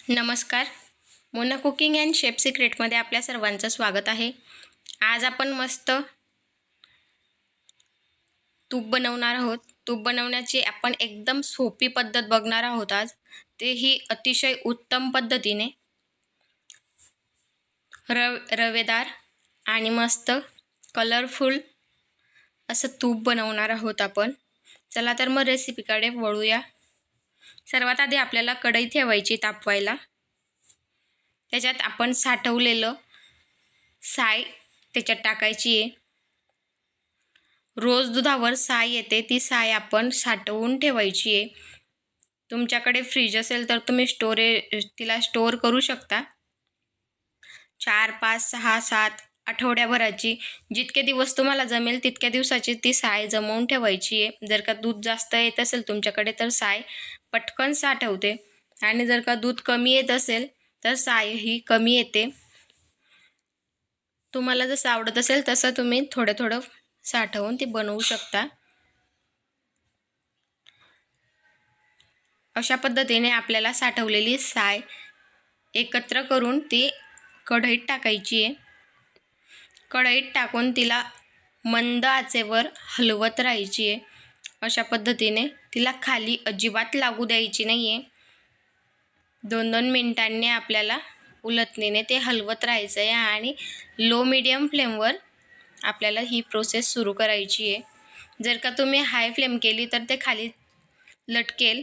नमस्कार. Mona cooking and chef सिक्रेटमध्ये आपल्या सर्वांचं स्वागत आहे. आज आपण मस्त तूप बनवणार आहोत. तूप बनवण्याची आपण एकदम सोपी पद्धत बघणार आहोत आज. तेही अतिशय उत्तम पद्धतीने रवेदार आणि मस्त कलरफुल असं तूप बनवणार आहोत आपण. चला तर मग रेसिपीकडे वळूया. सर्वात आधी आपल्याला कढई ठेवायची तापवायला. त्याच्यात आपण साठवलेलं साय त्याच्यात टाकायची आहे. रोज दुधावर साय येते, ती साय आपण साठवून ठेवायची आहे. तुमच्याकडे फ्रीज असेल तर तुम्ही तिला स्टोअर करू शकता. 4, 5, 6, 7 आठवड्याभराची जितके दिवस तुम्हाला जमेल तितक्या दिवसाची ती साय जमवून ठेवायची आहे. जर का दूध जास्त येत असेल तुमच्याकडे तर साय पटकन साठवते, आणि जर का दूध कमी येत असेल तर साय ही कमी येते. तुम्हाला जसं आवडत असेल तसं तुम्ही थोडं थोडं साठवून ती बनवू शकता. अशा पद्धतीने आपल्याला साठवलेली साय एकत्र करून ती कढईत टाकायची आहे. कढईत टाकून तिला मंद आचेवर हलवत राहायची आहे. अशा पद्धतीने तिला खाली अजिबात लागू द्यायची नाही आहे. 2-2 मिनिटांनी आपल्याला उलटणीने ते हलवत राहायचं आहे आणि लो मीडियम फ्लेमवर आपल्याला ही प्रोसेस सुरू करायची आहे. जर का तुम्ही हाय फ्लेम केली तर ते खाली लटकेल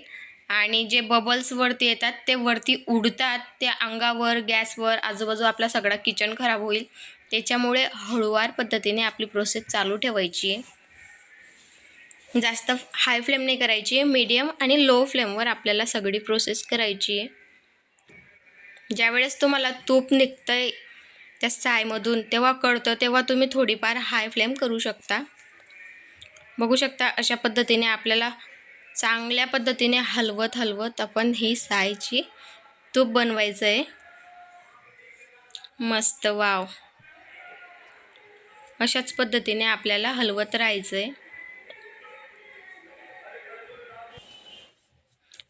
आणि जे बबल्स वरती येतात ते वरती उडतात. ते अंगावर, गॅसवर, आजूबाजू आपला सगळा किचन खराब होईल. त्याच्यामुळे हळूवार पद्धतीने आपली प्रोसेस चालू ठेवायची आहे. जास्त हाय फ्लेम नाही करायची आहे, मीडियम आणि लो फ्लेमवर आपल्याला सगळी प्रोसेस करायची आहे. ज्यावेळेस तुम्हाला तूप निघतंय त्या सायमधून तेव्हा कळतं, तेव्हा तुम्ही थोडीफार हाय फ्लेम करू शकता. बघू शकता अशा पद्धतीने आपल्याला चांगल्या पद्धतीने हलवत आपण ही सायची तूप बनवायचं आहे. मस्त, वाव. अशाच पद्धतीने आपल्याला हलवत राहायचं आहे.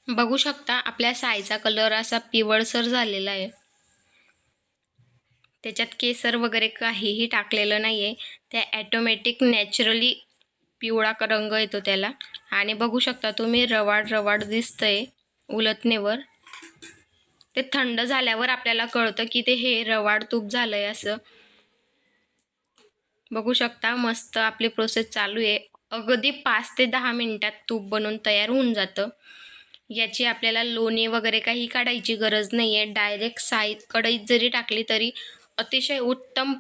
बघू शकता आपल्या सायचा कलर असा पिवळसर झालेला आहे. त्याच्यात केसर वगैरे काहीही टाकलेलं नाही आहे. त्या ॲटोमॅटिक नॅचरली पिवळा रंग येतो त्याला. आणि बघू शकता तुम्ही रवाड दिसतंय उलटणीवर. ते थंड झाल्यावर आपल्याला कळतं की ते हे रवाड तूप झालंय असं. बघू शकता मस्त आपली प्रोसेस चालू आहे. अगदी 5 ते 10 मिनिटात तूप बनून तयार होऊन जातं. याची आपल्याला लोणी वगैरे काही काढायची गरज नाही आहे. डायरेक्ट साय कढईत जरी टाकली तरी अतिशय उत्तम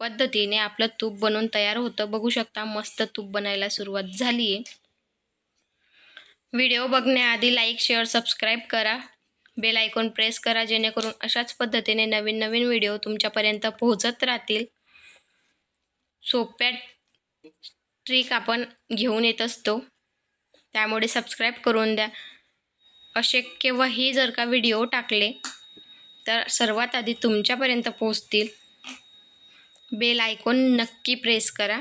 पद्धतीने आपलं तूप बनून तयार होतं. बघू शकता मस्त तूप बनायला सुरुवात झाली आहे. व्हिडिओ बघण्याआधी लाईक, शेअर, सबस्क्राईब करा. बेल आयकॉन प्रेस करा, जेणेकरून अशाच पद्धतीने नवीन व्हिडिओ तुमच्यापर्यंत पोहोचत राहतील. सोप्या ट्रिक आपण घेऊन येत असतो, त्यामुळे सबस्क्राईब करून द्या. असे केव्हाही जर का व्हिडिओ टाकले तर सर्वात आधी तुमच्यापर्यंत पोहोचतील. बेल आयकॉन नक्की प्रेस करा.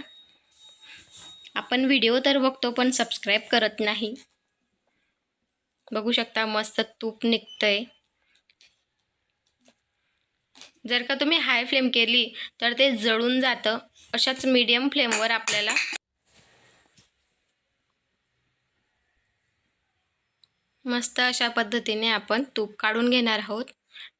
आपण व्हिडिओ तर बघतो पण सबस्क्राईब करत नाही. बघू शकता मस्त तूप निघतंय. जर का तुम्ही हाय फ्लेम केली तर ते जळून जातं. अशाच मीडियम फ्लेमवर आपल्याला मस्त अशा पद्धतीने आपण तूप काढून घेणार आहोत.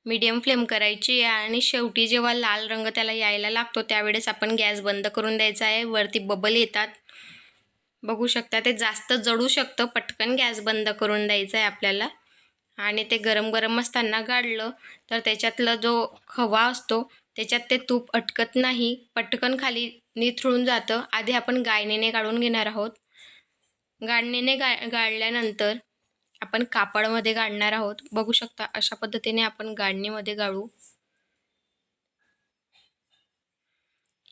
मीडियम फ्लेम करायची आणि शेवटी जेव्हा लाल रंग त्याला यायला लागतो त्यावेळेस आपण गॅस बंद करून द्यायचा आहे. वरती बबल येतात, बघू शकता. ते जास्त जळू शकतं, पटकन गॅस बंद करून द्यायचा आहे आपल्याला. आणि ते गरम असताना गाळलं तर त्याच्यातला जो खवा असतो त्याच्यात ते तूप अटकत नाही, पटकन खाली निथळून जातं. आधी आपण गाळणीने गाळून घेणार आहोत. गाळणीने गाळल्यानंतर आपण कापडमध्ये गाळणार आहोत. बघू शकता अशा पद्धतीने आपण गाळणीमध्ये गाळू.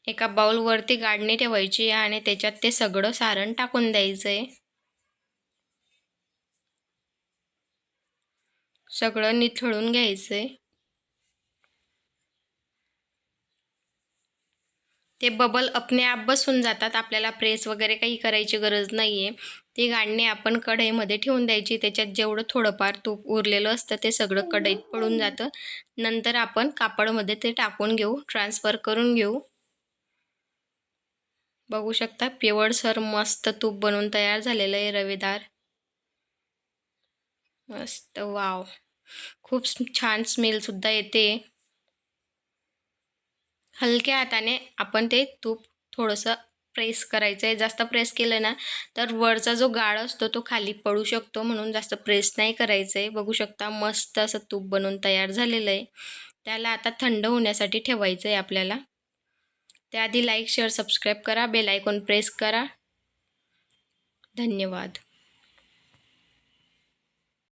एका बाउलवरती गाळणी ठेवायची आणि त्याच्यात ते सगळं सारण टाकून द्यायचं आहे. सगळं निथळून घ्यायचं आहे. ते बबल अपने आप बसून जातात, आपल्याला प्रेस वगैरे काही करायची गरज नाही आहे. ती गाळणी आपण कढईमध्ये ठेवून द्यायची. त्याच्यात जेवढं थोडंफार तूप उरलेलं असतं ते सगळं कढईत पडून जातं. नंतर आपण कापडमध्ये ते टाकून घेऊ, ट्रान्सफर करून घेऊ. बघू शकता पिवळसर मस्त तूप बनवून तयार झालेलं आहे, रवेदार मस्त. वाव, खूप छान स्मेलसुद्धा येते. हलक्या हाताने आपण ते तूप थोडंसं प्रेस करायचं आहे. जास्त प्रेस केलं ना तर वरचा जो गाळ असतो तो खाली पडू शकतो, म्हणून जास्त प्रेस नाही करायचं आहे. बघू शकता मस्त असं तूप बनवून तयार झालेलं आहे. त्याला आता थंड होण्यासाठी ठेवायचं आहे आपल्याला. त्याआधी लाईक, शेअर, सबस्क्राईब करा, बेल आयकॉन प्रेस करा. धन्यवाद.